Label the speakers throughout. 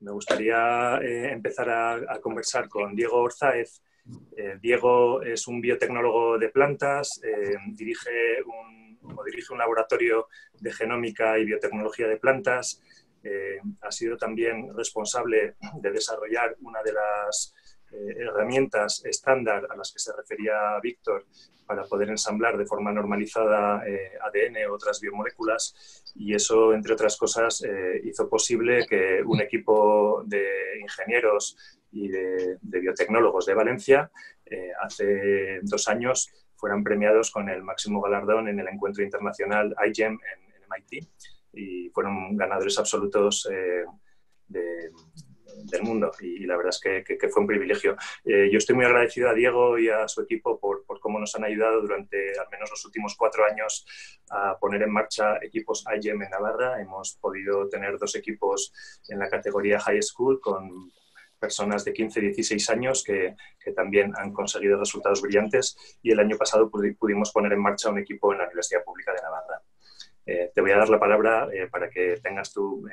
Speaker 1: Me gustaría empezar a conversar con Diego Orzáez. Diego es un biotecnólogo de plantas, dirige un laboratorio de genómica y biotecnología de plantas. Ha sido también responsable de desarrollar una de las herramientas estándar a las que se refería Víctor para poder ensamblar de forma normalizada ADN u otras biomoléculas, y eso, entre otras cosas, hizo posible que un equipo de ingenieros y de biotecnólogos de Valencia hace 2 años fueran premiados con el máximo galardón en el encuentro internacional iGEM en MIT, y fueron ganadores absolutos del mundo, y la verdad es que fue un privilegio. Yo estoy muy agradecido a Diego y a su equipo por cómo nos han ayudado durante al menos los últimos 4 años a poner en marcha equipos iGEM en Navarra. Hemos podido tener 2 equipos en la categoría High School con personas de 15 y 16 años que también han conseguido resultados brillantes, y el año pasado pudimos poner en marcha un equipo en la Universidad Pública de Navarra. Te voy a dar la palabra para que tengas tú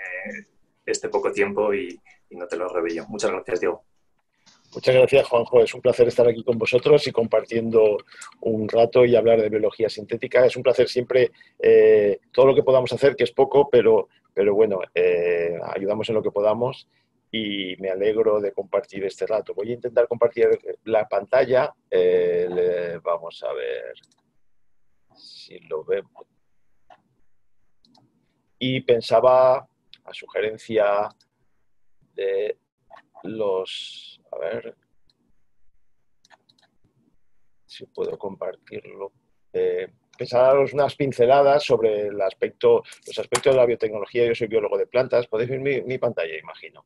Speaker 1: este poco tiempo y no te lo robe yo. Muchas gracias, Diego.
Speaker 2: Muchas gracias, Juanjo. Es un placer estar aquí con vosotros y compartiendo un rato y hablar de biología sintética. Es un placer siempre todo lo que podamos hacer, que es poco, pero bueno, ayudamos en lo que podamos y me alegro de compartir este rato. Voy a intentar compartir la pantalla. Vamos a ver si lo vemos. Y pensaba, a sugerencia de los... A ver si puedo compartirlo. Pensaba daros unas pinceladas sobre los aspectos de la biotecnología. Yo soy biólogo de plantas. Podéis ver mi pantalla, imagino.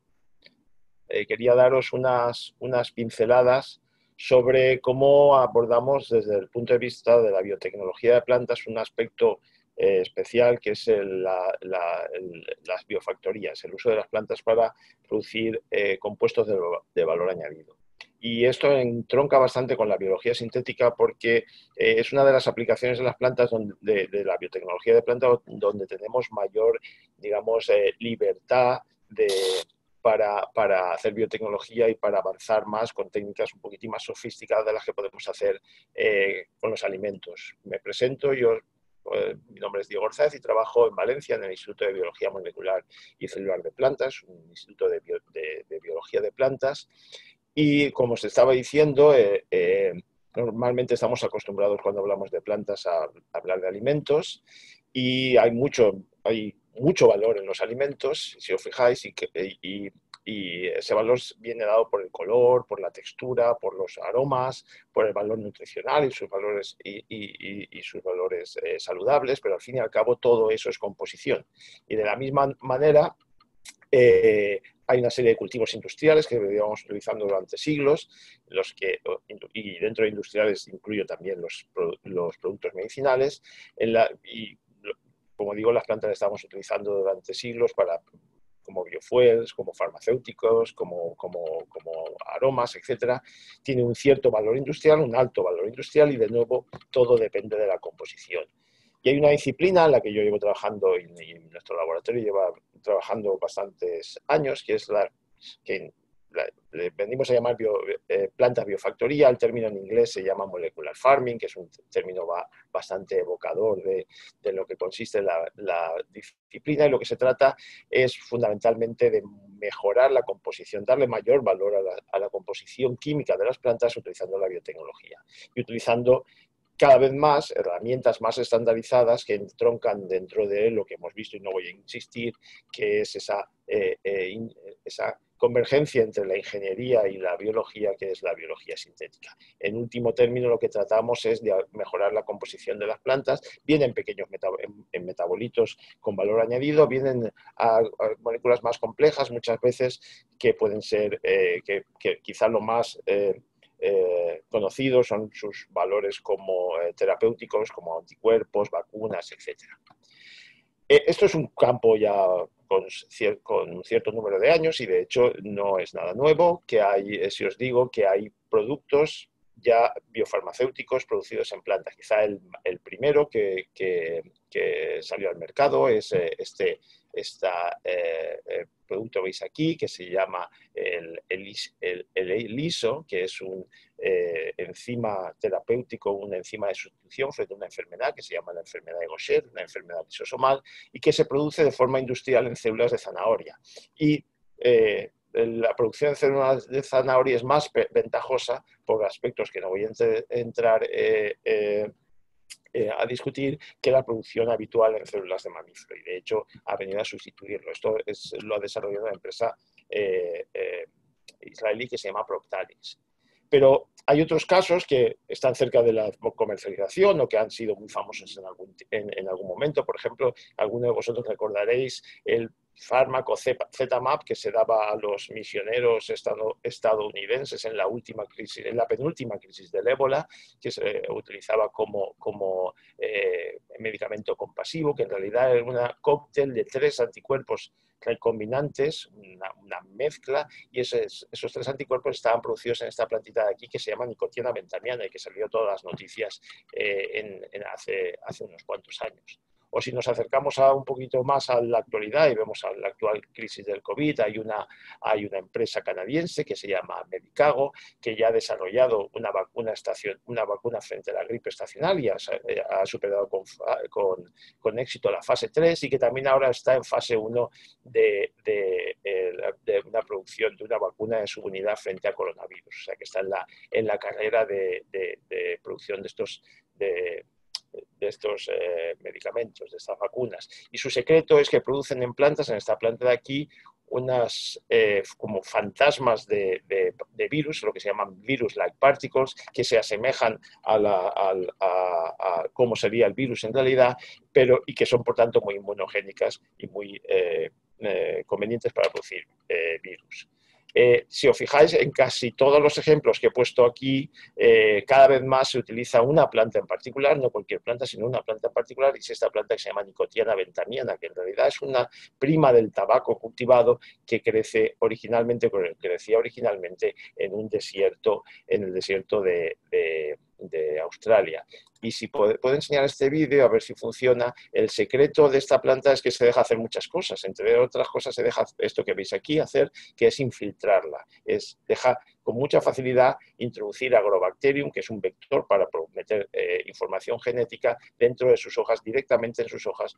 Speaker 2: Quería daros unas pinceladas sobre cómo abordamos desde el punto de vista de la biotecnología de plantas un aspecto especial, que es las biofactorías, el uso de las plantas para producir compuestos de valor añadido. Y esto entronca bastante con la biología sintética porque es una de las aplicaciones de las plantas de la biotecnología de plantas donde tenemos mayor, digamos, libertad para hacer biotecnología y para avanzar más con técnicas un poquitín más sofisticadas de las que podemos hacer con los alimentos. Me presento, mi nombre es Diego Orzáez y trabajo en Valencia en el Instituto de Biología Molecular y Celular de Plantas, un instituto de biología de plantas. Y como os estaba diciendo, normalmente estamos acostumbrados cuando hablamos de plantas a hablar de alimentos, y hay mucho valor en los alimentos, si os fijáis, y ese valor viene dado por el color, por la textura, por los aromas, por el valor nutricional y sus valores saludables, pero al fin y al cabo todo eso es composición. Y de la misma manera hay una serie de cultivos industriales que llevamos utilizando durante siglos, y dentro de industriales incluyo también los productos medicinales, como digo, las plantas las estamos utilizando durante siglos como biofuels, como farmacéuticos, como aromas, etc. Tiene un cierto valor industrial, un alto valor industrial, y de nuevo todo depende de la composición. Y hay una disciplina en la que yo llevo trabajando y nuestro laboratorio lleva trabajando bastantes años, que es que le venimos a llamar plantas biofactoría. El término en inglés se llama molecular farming, que es un término bastante evocador de lo que consiste la disciplina, y lo que se trata es fundamentalmente de mejorar la composición, darle mayor valor a la composición química de las plantas utilizando la biotecnología y utilizando cada vez más herramientas más estandarizadas que entroncan dentro de lo que hemos visto, y no voy a insistir, que es esa convergencia entre la ingeniería y la biología, que es la biología sintética. En último término, lo que tratamos es de mejorar la composición de las plantas, bien en pequeños metabolitos con valor añadido, bien a moléculas más complejas, muchas veces, que pueden ser, que quizá lo más conocidos son sus valores como terapéuticos, como anticuerpos, vacunas, etc. Esto es un campo ya con un cierto número de años, y de hecho no es nada nuevo, que hay, si os digo que hay productos ya biofarmacéuticos producidos en plantas. Quizá el primero que salió al mercado es este producto que veis aquí, que se llama el ELISO, que es un enzima terapéutico, una enzima de sustitución frente a una enfermedad que se llama la enfermedad de Gaucher, una enfermedad lisosomal, y que se produce de forma industrial en células de zanahoria. Y la producción de células de zanahoria es más ventajosa por aspectos que no voy a entrar a discutir, que la producción habitual en células de mamífero, y de hecho ha venido a sustituirlo. Esto lo ha desarrollado una empresa israelí que se llama Proctalis. Pero hay otros casos que están cerca de la comercialización o que han sido muy famosos en algún momento. Por ejemplo, alguno de vosotros recordaréis el fármaco ZMapp que se daba a los misioneros estadounidenses en la penúltima crisis del ébola, que se utilizaba como medicamento compasivo, que en realidad era un cóctel de 3 anticuerpos recombinantes, una mezcla, y esos 3 anticuerpos estaban producidos en esta plantita de aquí que se llama nicotina bentamiana y que salió todas las noticias hace unos cuantos años. O si nos acercamos un poquito más a la actualidad y vemos a la actual crisis del COVID, hay una empresa canadiense que se llama Medicago, que ya ha desarrollado una vacuna frente a la gripe estacional y ha superado con éxito la fase 3, y que también ahora está en fase 1 de una producción de una vacuna de su unidad frente a coronavirus. O sea, que está en la carrera de producción de estos medicamentos, de estas vacunas. Y su secreto es que producen en plantas, en esta planta de aquí, unas como fantasmas de virus, lo que se llaman virus-like particles, que se asemejan a cómo sería el virus en realidad, y que son por tanto muy inmunogénicas y muy convenientes para producir virus. Si os fijáis, en casi todos los ejemplos que he puesto aquí, cada vez más se utiliza una planta en particular, no cualquier planta, sino una planta en particular, y es esta planta que se llama Nicotiana bentamiana, que en realidad es una prima del tabaco cultivado que crecía originalmente en el desierto de Australia. Y si puedo enseñar este vídeo a ver si funciona. El secreto de esta planta es que se deja hacer muchas cosas. Entre otras cosas se deja esto que veis aquí hacer, que es infiltrarla. Deja con mucha facilidad introducir Agrobacterium, que es un vector para meter información genética dentro de sus hojas, directamente en sus hojas,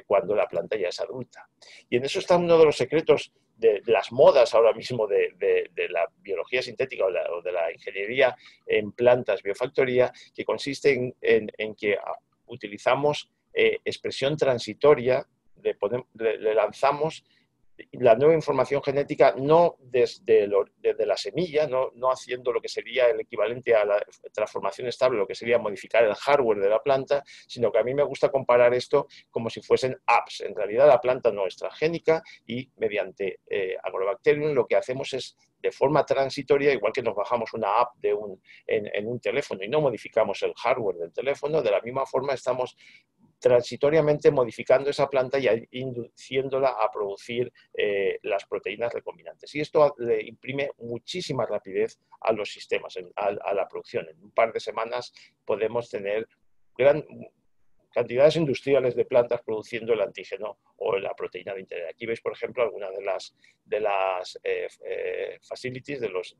Speaker 2: cuando la planta ya es adulta. Y en eso está uno de los secretos de las modas ahora mismo de la biología sintética o de la ingeniería en plantas biofactoría, que consiste en que utilizamos expresión transitoria, le lanzamos la nueva información genética no desde la semilla, no haciendo lo que sería el equivalente a la transformación estable, lo que sería modificar el hardware de la planta, sino que a mí me gusta comparar esto como si fuesen apps. En realidad la planta no es transgénica y mediante Agrobacterium lo que hacemos es, de forma transitoria, igual que nos bajamos una app en un teléfono y no modificamos el hardware del teléfono, de la misma forma estamos transitoriamente modificando esa planta y induciéndola a producir las proteínas recombinantes. Y esto le imprime muchísima rapidez a los sistemas, a la producción. En un par de semanas podemos tener cantidades industriales de plantas produciendo el antígeno o la proteína de interés. Aquí veis, por ejemplo, algunas de las facilities, de los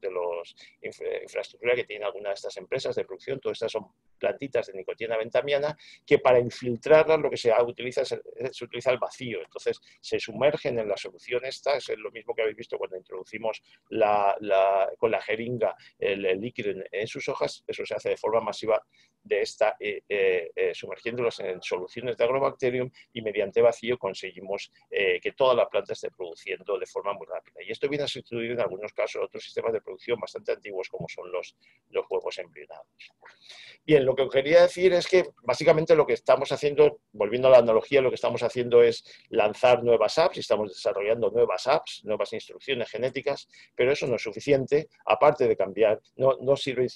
Speaker 2: infraestructura que tienen algunas de estas empresas de producción. Todas estas son plantitas de nicotina bentamiana que para infiltrarlas lo que se utiliza el vacío. Entonces se sumergen en la solución esta. Es lo mismo que habéis visto cuando introducimos con la jeringa el líquido en sus hojas. Eso se hace de forma masiva sumergiéndolos en soluciones de Agrobacterium, y mediante vacío conseguimos que toda la planta esté produciendo de forma muy rápida. Y esto viene a sustituir en algunos casos otros sistemas de producción bastante antiguos como son los huevos embrionados. Bien, lo que os quería decir es que básicamente lo que estamos haciendo, volviendo a la analogía, lo que estamos haciendo es lanzar nuevas apps, y estamos desarrollando nuevas apps, nuevas instrucciones genéticas, pero eso no es suficiente. Aparte de cambiar, no sirve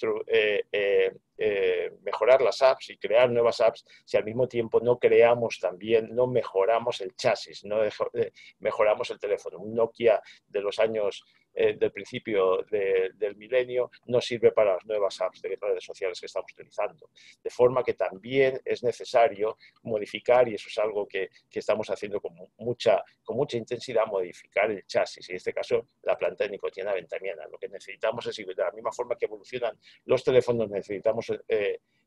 Speaker 2: mejorar las apps y crear nuevas apps si al mismo tiempo no mejoramos el chasis, no mejoramos el teléfono. Un Nokia de los años del principio del milenio, no sirve para las nuevas apps de redes sociales que estamos utilizando. De forma que también es necesario modificar, y eso es algo que estamos haciendo con mucha intensidad, modificar el chasis, y en este caso la planta de nicotina bentamiana. Lo que necesitamos es, de la misma forma que evolucionan los teléfonos, necesitamos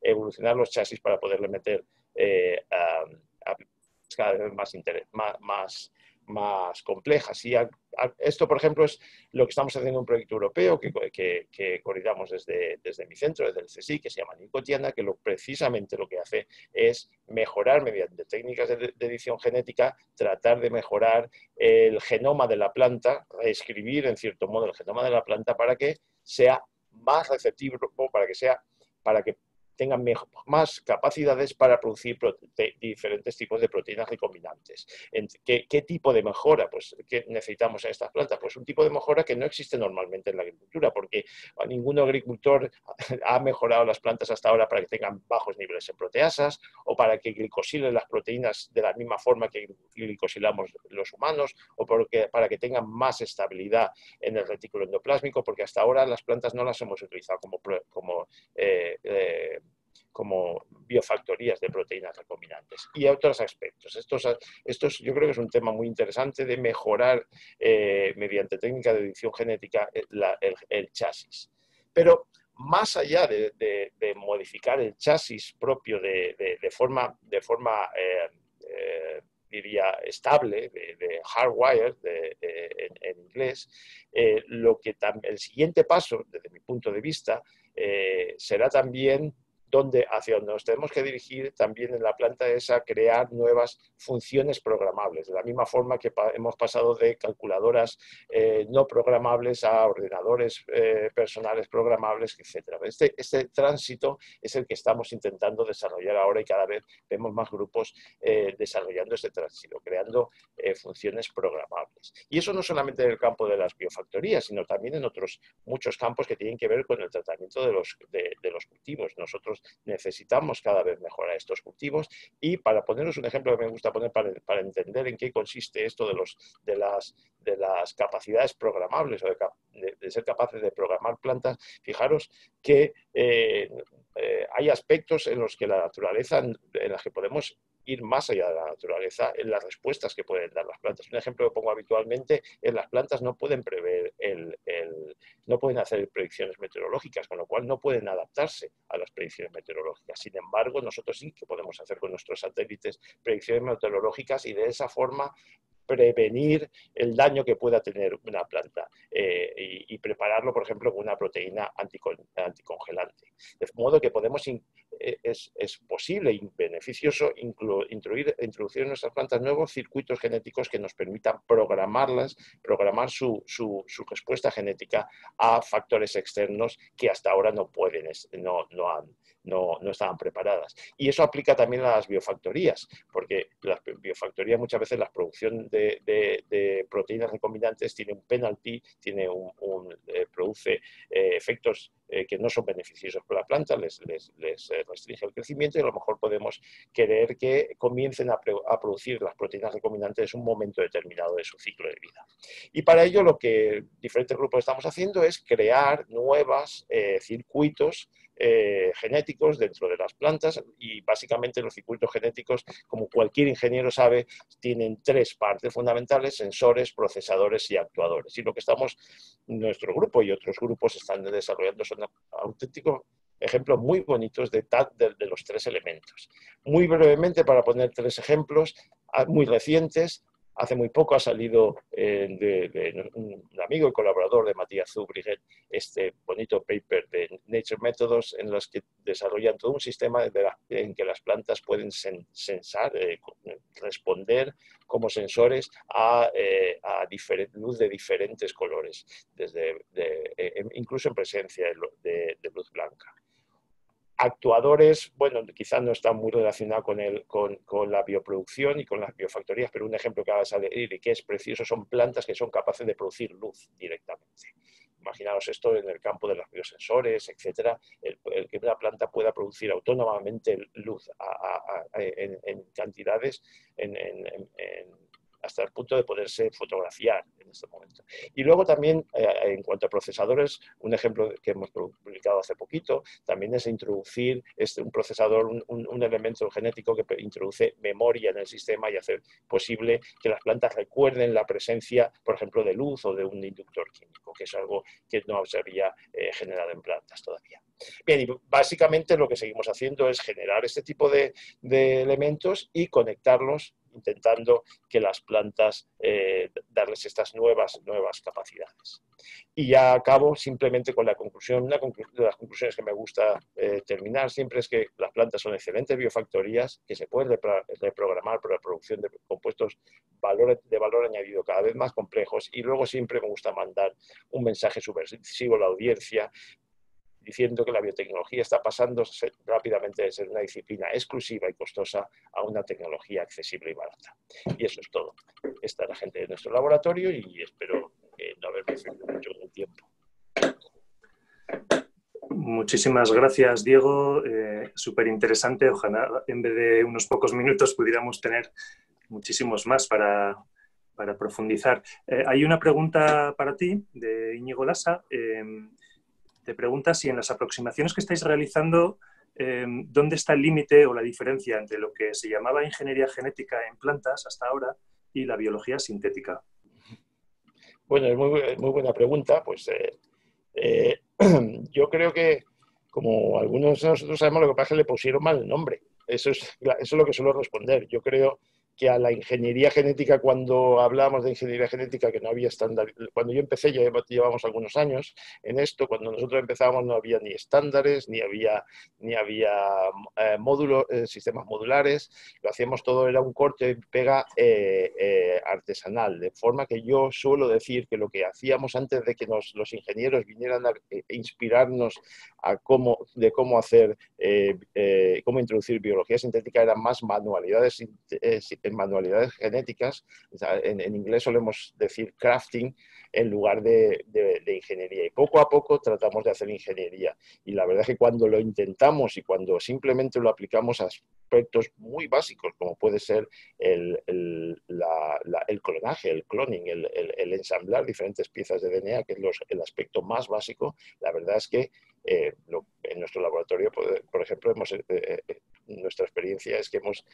Speaker 2: evolucionar los chasis para poderle meter cada vez más complejas. Y esto, por ejemplo, es lo que estamos haciendo en un proyecto europeo que coordinamos desde mi centro, desde el CSIC, que se llama Nicotiana, que precisamente lo que hace es mejorar mediante técnicas de edición genética, tratar de mejorar el genoma de la planta, reescribir en cierto modo el genoma de la planta para que sea más receptivo, para que tengan más capacidades para producir diferentes tipos de proteínas recombinantes. ¿Qué tipo de mejora que necesitamos en estas plantas? Pues un tipo de mejora que no existe normalmente en la agricultura, porque ningún agricultor ha mejorado las plantas hasta ahora para que tengan bajos niveles en proteasas o para que glicosilen las proteínas de la misma forma que glicosilamos los humanos o para que tengan más estabilidad en el retículo endoplásmico, porque hasta ahora las plantas no las hemos utilizado como biofactorías de proteínas recombinantes. Y otros aspectos. Estos yo creo que es un tema muy interesante de mejorar mediante técnica de edición genética el chasis. Pero más allá de modificar el chasis propio de forma diría, estable, de hardwire en inglés, el siguiente paso, desde mi punto de vista, será también hacia donde nos tenemos que dirigir también en la planta es a crear nuevas funciones programables, de la misma forma que hemos pasado de calculadoras no programables a ordenadores personales programables, etc. Este tránsito es el que estamos intentando desarrollar ahora y cada vez vemos más grupos desarrollando este tránsito, creando funciones programables. Y eso no solamente en el campo de las biofactorías, sino también en otros muchos campos que tienen que ver con el tratamiento de los cultivos. Nosotros necesitamos cada vez mejorar estos cultivos y para poneros un ejemplo que me gusta poner para entender en qué consiste esto de las capacidades programables o de ser capaces de programar plantas, fijaros que hay aspectos en los que la naturaleza, en las que podemos ir más allá de la naturaleza en las respuestas que pueden dar las plantas. Un ejemplo que pongo habitualmente es las plantas no pueden prever no pueden hacer predicciones meteorológicas, con lo cual no pueden adaptarse a las predicciones meteorológicas. Sin embargo, nosotros sí que podemos hacer con nuestros satélites predicciones meteorológicas y de esa forma prevenir el daño que pueda tener una planta y prepararlo, por ejemplo, con una proteína anticongelante. De modo que es posible y beneficioso introducir en nuestras plantas nuevos circuitos genéticos que nos permitan programar su respuesta genética a factores externos que hasta ahora no estaban preparadas. Y eso aplica también a las biofactorías, porque las biofactorías muchas veces la producción de proteínas recombinantes tiene un penalty, produce efectos que no son beneficiosos para la planta, les restringe el crecimiento y a lo mejor podemos querer que comiencen a producir las proteínas recombinantes en un momento determinado de su ciclo de vida. Y para ello lo que diferentes grupos estamos haciendo es crear nuevos circuitos genéticos dentro de las plantas y básicamente los circuitos genéticos, como cualquier ingeniero sabe, tienen tres partes fundamentales: sensores, procesadores y actuadores. Y lo que nuestro grupo y otros grupos están desarrollando son auténticos ejemplos muy bonitos de los tres elementos. Muy brevemente, para poner tres ejemplos muy recientes, hace muy poco ha salido de un amigo y colaborador de Matías Zubriguet este bonito paper de Nature Methods en los que desarrollan todo un sistema en que las plantas pueden responder como sensores a luz de diferentes colores, incluso en presencia de luz blanca. Actuadores, bueno, quizás no están muy relacionados con la bioproducción y con las biofactorías, pero un ejemplo que va a salir y que es precioso son plantas que son capaces de producir luz directamente. Imaginaos esto en el campo de los biosensores, etcétera, el que una planta pueda producir autónomamente luz en cantidades hasta el punto de poderse fotografiar en este momento. Y luego también, en cuanto a procesadores, un ejemplo que hemos publicado hace poquito, también es introducir un procesador, un elemento genético que introduce memoria en el sistema y hacer posible que las plantas recuerden la presencia, por ejemplo, de luz o de un inductor químico, que es algo que no se había generado en plantas todavía. Bien, y básicamente lo que seguimos haciendo es generar este tipo de elementos y conectarlos, intentando que las plantas, darles estas nuevas capacidades. Y ya acabo simplemente con la conclusión. Una de las conclusiones que me gusta terminar siempre es que las plantas son excelentes biofactorías que se pueden reprogramar para la producción de compuestos de valor añadido cada vez más complejos, y luego siempre me gusta mandar un mensaje subversivo a la audiencia diciendo que la biotecnología está pasando rápidamente de ser una disciplina exclusiva y costosa a una tecnología accesible y barata. Y eso es todo. Esta es la gente de nuestro laboratorio y espero no haberme excedido mucho con el tiempo.
Speaker 1: Muchísimas gracias, Diego. Súper interesante. Ojalá en vez de unos pocos minutos pudiéramos tener muchísimos más para profundizar. Hay una pregunta para ti, de Íñigo Lasa. Te pregunta si en las aproximaciones que estáis realizando, ¿dónde está el límite o la diferencia entre lo que se llamaba ingeniería genética en plantas hasta ahora y la biología sintética?
Speaker 2: Bueno, es muy buena pregunta. Pues yo creo que, como algunos de nosotros sabemos, lo que pasa es que le pusieron mal el nombre. Eso es lo que suelo responder. Yo creo que a la ingeniería genética, cuando hablábamos de ingeniería genética, que no había estándar, cuando yo empecé, ya llevamos algunos años en esto, cuando nosotros empezábamos no había ni estándares, ni había módulos, sistemas modulares, lo hacíamos todo, era un corte y pega artesanal, de forma que yo suelo decir que lo que hacíamos antes de que los ingenieros vinieran a inspirarnos de cómo hacer, cómo introducir biología sintética, eran más manualidades genéticas. O sea, en inglés solemos decir crafting en lugar de ingeniería, y poco a poco tratamos de hacer ingeniería, y la verdad es que cuando lo intentamos y cuando simplemente lo aplicamos a aspectos muy básicos, como puede ser el clonaje, el cloning, el ensamblar diferentes piezas de DNA, que es el aspecto más básico, la verdad es que en nuestro laboratorio, por ejemplo, nuestra experiencia es que hemos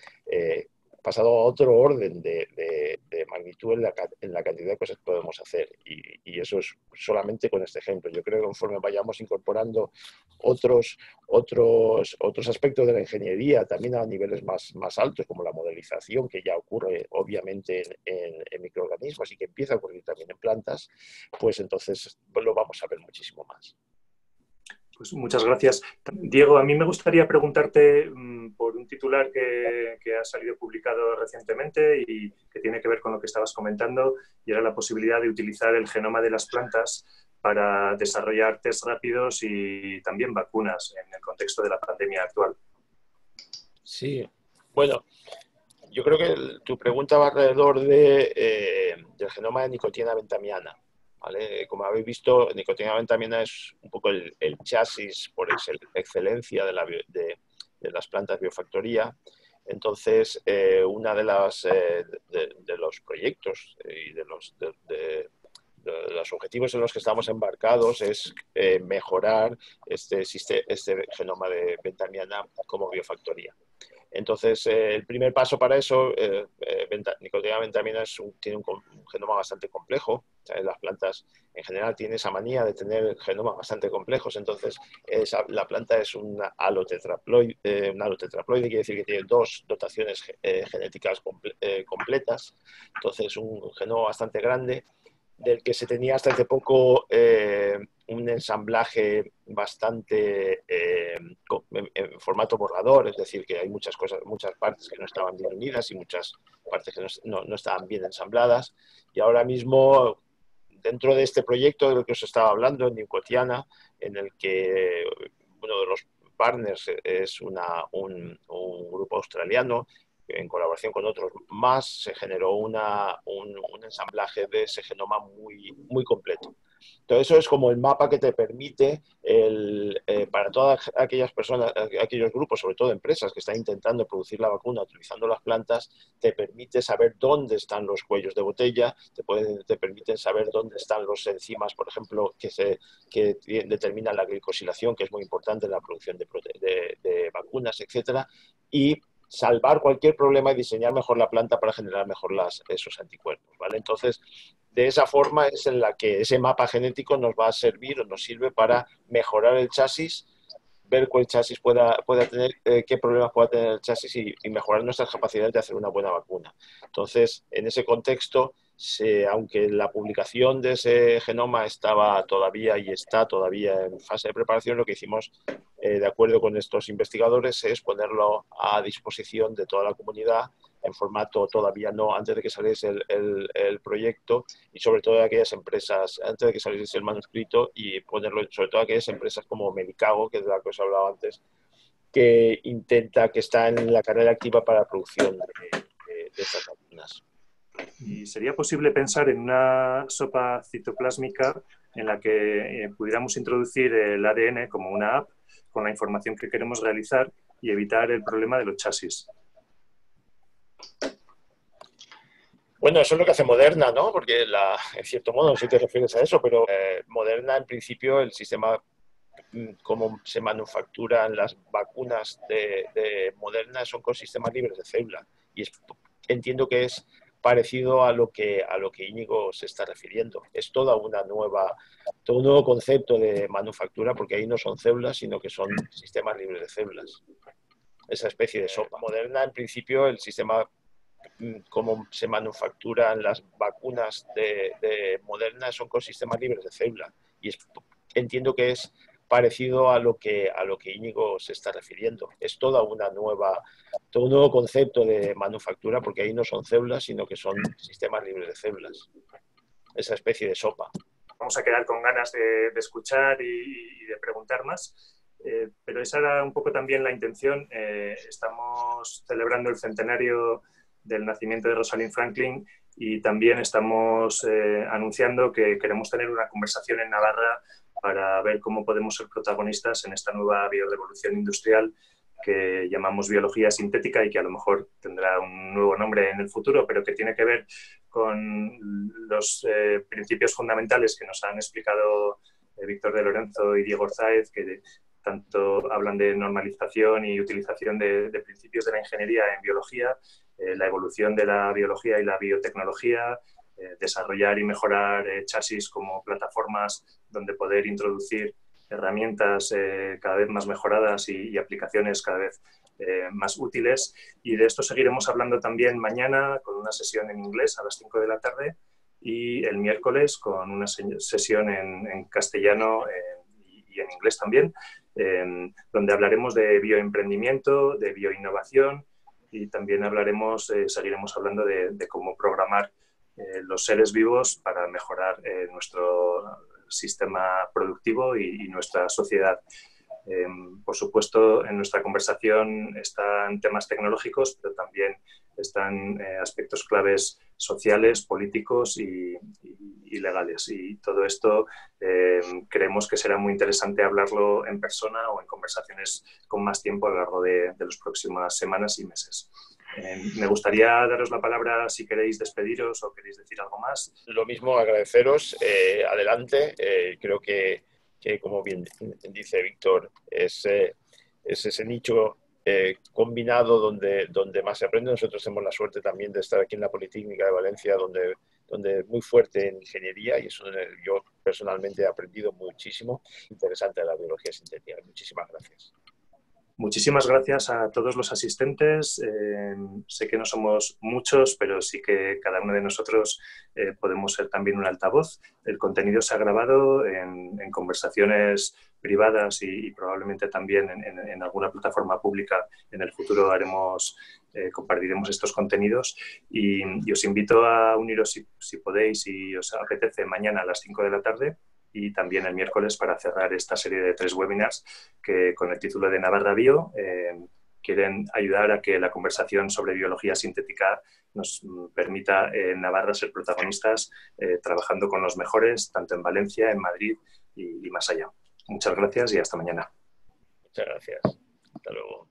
Speaker 2: pasado a otro orden de magnitud en la cantidad de cosas que podemos hacer, y eso es solamente con este ejemplo. Yo creo que conforme vayamos incorporando otros aspectos de la ingeniería, también a niveles más altos, como la modelización, que ya ocurre obviamente en microorganismos y que empieza a ocurrir también en plantas, pues entonces lo vamos a ver muchísimo más.
Speaker 1: Pues muchas gracias. Diego, a mí me gustaría preguntarte por un titular que ha salido publicado recientemente y que tiene que ver con lo que estabas comentando, y era la posibilidad de utilizar el genoma de las plantas para desarrollar test rápidos y también vacunas en el contexto de la pandemia actual.
Speaker 2: Sí, bueno, yo creo que tu pregunta va alrededor del genoma de Nicotiana bentamiana. ¿Vale? Como habéis visto, Nicotiana bentamiana es un poco el chasis por excelencia de las plantas biofactoría. Entonces, una de los proyectos y de los objetivos en los que estamos embarcados es mejorar este genoma de bentamiana como biofactoría. Entonces, el primer paso para eso, Nicotiana bentamiana tiene un genoma bastante complejo. O sea, las plantas en general tienen esa manía de tener genomas bastante complejos. Entonces, la planta es un alotetraploide, quiere decir que tiene dos dotaciones genéticas completas. Entonces, un genoma bastante grande, del que se tenía hasta hace poco un ensamblaje bastante en formato borrador, es decir, que hay muchas partes que no estaban bien unidas y muchas partes que no estaban bien ensambladas. Y ahora mismo, dentro de este proyecto de lo que os estaba hablando, en Nicotiana, en el que uno de los partners es un grupo australiano, en colaboración con otros más, se generó un ensamblaje de ese genoma muy completo. Todo eso es como el mapa que te permite para todas aquellas personas, aquellos grupos, sobre todo empresas que están intentando producir la vacuna utilizando las plantas, te permite saber dónde están los cuellos de botella, te permiten saber dónde están los enzimas, por ejemplo, que determinan la glicosilación, que es muy importante en la producción de vacunas, etcétera, y salvar cualquier problema y diseñar mejor la planta para generar mejor esos anticuerpos, ¿vale? Entonces, de esa forma es en la que ese mapa genético nos va a servir o nos sirve para mejorar el chasis, ver cuál chasis pueda tener, qué problemas pueda tener el chasis y mejorar nuestras capacidades de hacer una buena vacuna. Entonces, en ese contexto, aunque la publicación de ese genoma estaba todavía y está todavía en fase de preparación, lo que hicimos, de acuerdo con estos investigadores, es ponerlo a disposición de toda la comunidad en formato todavía no, antes de que saliese el proyecto y sobre todo de aquellas empresas, antes de que saliese el manuscrito y ponerlo sobre todo a aquellas empresas como Medicago, que es de la que os hablaba antes, que está en la carrera activa para la producción de estas vacunas.
Speaker 1: ¿Y sería posible pensar en una sopa citoplásmica en la que pudiéramos introducir el ADN como una app con la información que queremos realizar y evitar el problema de los chasis?
Speaker 2: Bueno, eso es lo que hace Moderna, ¿no? Porque en cierto modo, si te refieres a eso, pero Moderna, en principio, el sistema como se manufacturan las vacunas de Moderna son con sistemas libres de célula. Y entiendo que es parecido a lo que Íñigo se está refiriendo. Es todo un nuevo concepto de manufactura, porque ahí no son células, sino que son sistemas libres de células. Esa especie de sopa. Moderna, en principio, el sistema como se manufacturan las vacunas de Moderna son con sistemas libres de célula. Y entiendo que es parecido a lo que Íñigo se está refiriendo. Es todo un nuevo concepto de manufactura, porque ahí no son células, sino que son sistemas libres de células. Esa especie de sopa.
Speaker 1: Vamos a quedar con ganas de escuchar y de preguntar más. Pero esa era un poco también la intención. Estamos celebrando el centenario del nacimiento de Rosalind Franklin y también estamos anunciando que queremos tener una conversación en Navarra para ver cómo podemos ser protagonistas en esta nueva biorevolución industrial que llamamos biología sintética y que a lo mejor tendrá un nuevo nombre en el futuro, pero que tiene que ver con los principios fundamentales que nos han explicado Víctor de Lorenzo y Diego Orzáez, que tanto hablan de normalización y utilización de principios de la ingeniería en biología, la evolución de la biología y la biotecnología, desarrollar y mejorar chasis como plataformas donde poder introducir herramientas cada vez más mejoradas y aplicaciones cada vez más útiles. Y de esto seguiremos hablando también mañana con una sesión en inglés a las 5 de la tarde y el miércoles con una sesión en castellano y en inglés también, donde hablaremos de bioemprendimiento, de bioinnovación y también seguiremos hablando de cómo programar los seres vivos para mejorar nuestro sistema productivo y nuestra sociedad. Por supuesto, en nuestra conversación están temas tecnológicos, pero también están aspectos claves sociales, políticos y legales. Y todo esto creemos que será muy interesante hablarlo en persona o en conversaciones con más tiempo a lo largo de las próximas semanas y meses. Me gustaría daros la palabra si queréis despediros o queréis decir algo más.
Speaker 2: Lo mismo, agradeceros. Adelante. Creo que, como bien dice Víctor, es ese nicho combinado donde más se aprende. Nosotros tenemos la suerte también de estar aquí en la Politécnica de Valencia, donde es muy fuerte en ingeniería, y eso yo personalmente he aprendido muchísimo. Interesante la biología sintética. Muchísimas gracias.
Speaker 1: Muchísimas gracias a todos los asistentes. Sé que no somos muchos, pero sí que cada uno de nosotros podemos ser también un altavoz. El contenido se ha grabado en conversaciones privadas y probablemente también en alguna plataforma pública. En el futuro compartiremos estos contenidos y os invito a uniros si podéis y os apetece mañana a las 5 de la tarde. Y también el miércoles para cerrar esta serie de 3 webinars que con el título de Navarra Bio quieren ayudar a que la conversación sobre biología sintética nos permita en Navarra ser protagonistas trabajando con los mejores, tanto en Valencia, en Madrid y más allá. Muchas gracias y hasta mañana.
Speaker 2: Muchas gracias. Hasta luego.